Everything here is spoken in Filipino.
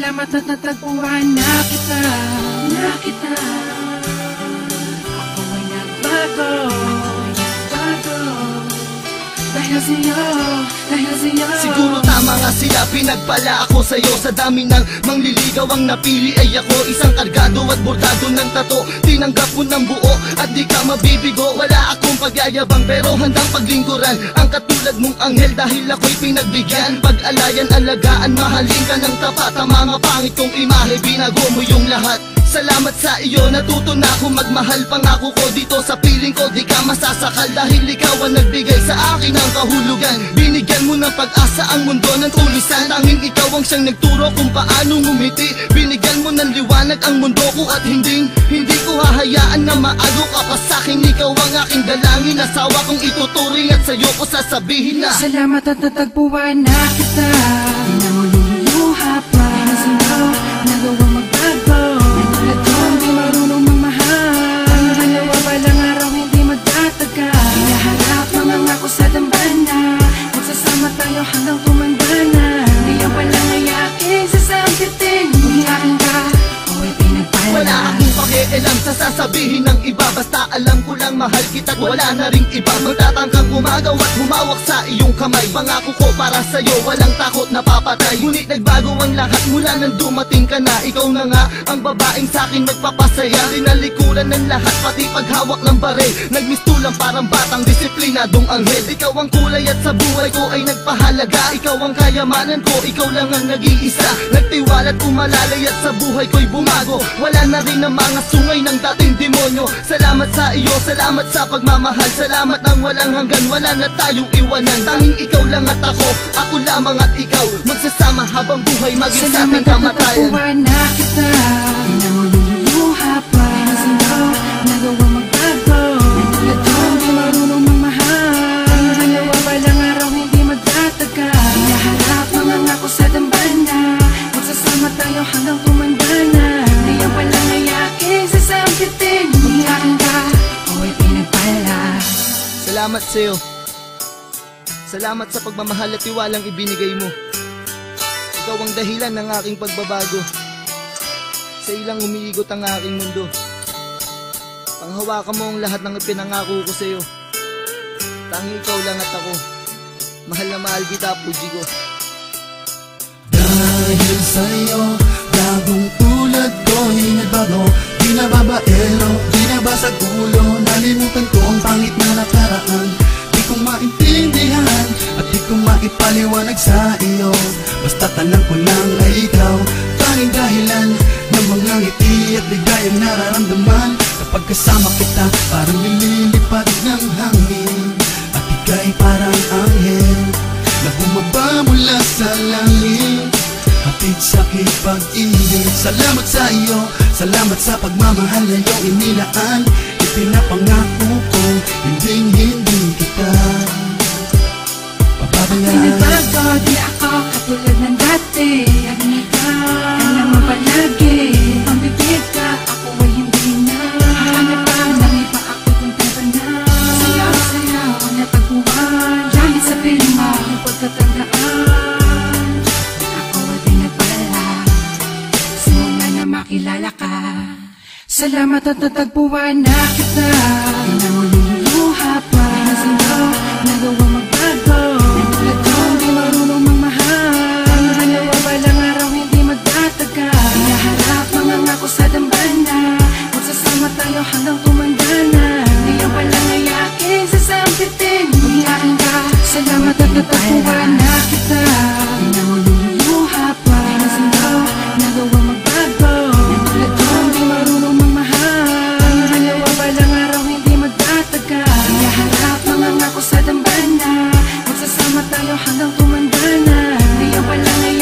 Salamat at natagpuan na kita. Ako ay nagbago, dahil sa'yo. Siguro tama nga sila, pinagpala ako sa'yo. Sa dami ng mangliligaw ang napili ay ako. Isang kargado at bordado ng tato. Tinanggap mo ng buo at di ka mabibigo. Wala akong pagyayabang pero handang paglingkuran ang katulad mong anghel dahil ako'y pinagbigyan. Pag-alayan, alagaan, mahalin ka ng tapat. Ang mga pangit kong imahe, binago mo yung lahat. Salamat sa iyo, natuto na ako magmahal. Pangako ko dito sa piling ko, di ka masasakal. Dahil ikaw ang nagbigay sa akin ng kahulugan. Binigyan mo ng pag-asa ang mundo ng tulisan. Tanging ikaw ang siyang nagturo kung paano ngumiti. Binigyan mo ng liwanag ang mundo ko at hindi ko hahayaan na maago ka pa sa'kin. Ikaw ang aking dalangin, asawa kong ituturing at sa'yo ko sasabihin na salamat at natagpuan na kita. Di na mo luluha pa, dahil sa'yo nagawang magbago. Natulad ko hindi marunong mamahal. Ang dalawa balang araw hindi magtatagal. Hinaharap mangangako sa dambana, magsasama tayo hanggang tumanda na. Di yan palang ay aking sasampitin. Kung hiyain ka, ako'y pinagpala. wala akong pakialam sa sasabihin ng iba. Basta alam ko lang mahal kita at wala na ring iba. Magtatangkang umagaw at humawak sa iyong kamay. Pangako ko para sa'yo, walang takot na papatay. Ngunit nagbago ang lahat mula nang dumating ka na. Ikaw na nga ang babaeng sa'kin nagpapasaya. Tinalikuran ng lahat, pati paghawak ng bare. Nagmistulang parang batang disiplinadong anghel. Ikaw ang kulay at sa buhay ko ay nagpahalaga. Ikaw ang kayamanan ko, ikaw lang ang nag-iisa. Nagtiwala at umalalay at sa buhay ko'y bumago. Wala na rin ang mga sungay ng dating demonyo. Salamat sa iyo, salamat sa pagmamahal. Salamat ng walang hanggan, wala na tayong iwanan. Tanging ikaw lang at ako lamang at ikaw. Magsasama habang buhay, maging sa ating kamatayan. Salamat at natagpuan na kita. Di na mo luluha pa, dahil sa'yo nagawang magbago. Natulad ko hindi marunong mamahal. Ang dalawa balang araw hindi magtatagal. Hinaharap mangangako sa dambana, magsasama tayo hanggang tumanda na. Di yan palang ay aking sasampitin. Kung hiyain ka, ako'y pinagpala. Salamat sa'yo. Salamat sa pagmamahal at tiwalang ibinigay mo. Ikaw ang dahilan ng aking pagbabago. Sa ilang umiigot ang aking mundo. Panghawakan mo ang lahat ng ipinangako ko sa'yo. Tanging ikaw lang at ako. Mahal na mahal kita, Puji ko. Dahil sa'yo, bagong tulad ko'y nagbago. Di na babaero, di na basag ulo. Nalimutan ko ang pangit na nakaraan. Di ko maintindihan at di ko maipaliwanag sa iyo. Basta tanang ko lang ay ikaw, tanging dahilan ng mga ngiti at ligayang nararamdaman. Kapag kasama kita, parang nililipad ng hangin. At ika'y parang anghel na bumaba mula sa langit. Hatid sa'king pag-ibig. Salamat sa iyo, salamat sa pagmamahal na iyong inilaan. Ipinapangako ko, hindi kita papabayaan. Pinagbago, di ako katulad ng dati. Alam mo palagi, ang bibig ka, ako ay hindi na. Hanap ka ng iba, ako kontento na. Sayaw ang natagpuan, dahil sa piling mo, yung pagkatandaan. Ako ay pinagpala, simula na makilala ka. Salamat at natagpuan na kita. Di na mo luluha pa, dahil sa'yo nagawang magbago. Natulad ko hindi marunong mamahal. Ang dalawa balang araw hindi magtatagal. Hinaharap mangangako sa dambana, magsasama tayo hanggang tumanda na. Di yan palang ay aking sasampitin. Kung hiyain ka, salamat at natagpuan na kita. Di na mo luluha pa, dahil sa'yo nagawang magbago. Natulad ko hindi marunong mamahal. Ang dalawa balang araw hindi magtatagal. Hinaharap mangangako sa dambana, magsasama tayo hanggang tumanda na. Di yan palang ay